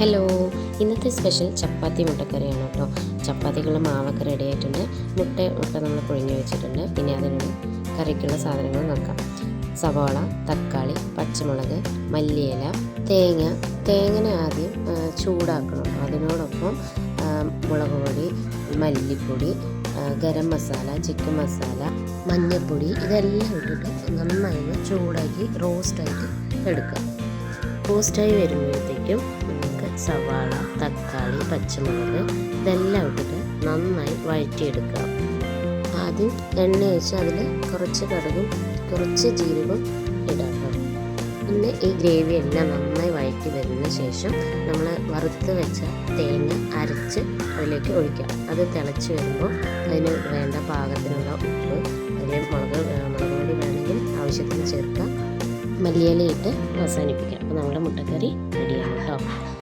Hello, ഇന്നത്തെ special ചപ്പാത്തി മുട്ടക്കറിയാണ് കേട്ടോ. ചപ്പാത്തിക്കുള്ള മാവൊക്കെ റെഡി ആയിട്ടുണ്ട്. മുട്ട നമ്മൾ പുഴുങ്ങി വെച്ചിട്ടുണ്ട്. പിന്നെ അതിനുള്ള കറിക്കുള്ള സാധനങ്ങൾ നോക്കാം. സവാള, തക്കാളി, പച്ചമുളക്, മല്ലിയില, തേങ്ങ ആദ്യം ചൂടാക്കണം. അതിനോടൊപ്പം മുളക് പൊടി, മല്ലിപ്പൊടി, ഗരം മസാല, ചിക്കൻ മസാല, മഞ്ഞൾപ്പൊടി ഇതെല്ലാം ഇട്ടിട്ട് നന്നായി ചൂടാക്കി റോസ്റ്റായിട്ട് എടുക്കാം. റോസ്റ്റായി വരുമ്പോഴത്തേക്കും നമുക്ക് സവാള, തക്കാളി, പച്ചമുളക് ഇതെല്ലാം ഇട്ടിട്ട് നന്നായി വഴറ്റിയെടുക്കുക. ആദ്യം എണ്ണ ഒഴിച്ച് അതിൽ കുറച്ച് കടുകും കുറച്ച് ജീരകവും ഇടാം. പിന്നെ ഈ ഗ്രേവി എല്ലാം നന്നായി വഴറ്റി വരുന്ന ശേഷം നമ്മൾ വറുത്ത് വെച്ച തേങ്ങ അരച്ച് അതിലേക്ക് ഒഴിക്കാം. അത് തിളച്ച് വരുമ്പോൾ അതിന് വേണ്ട പാകത്തിനുള്ള ഉപ്പ്, അതിൽ മുളക് പൊടി വേണമെങ്കിൽ ആവശ്യത്തിന് ചേർക്കാം. മല്ലിയില ഇട്ട് അവസാനിപ്പിക്കാം. അപ്പോൾ നമ്മുടെ മുട്ടക്കറി റെഡിയാണ് കേട്ടോ.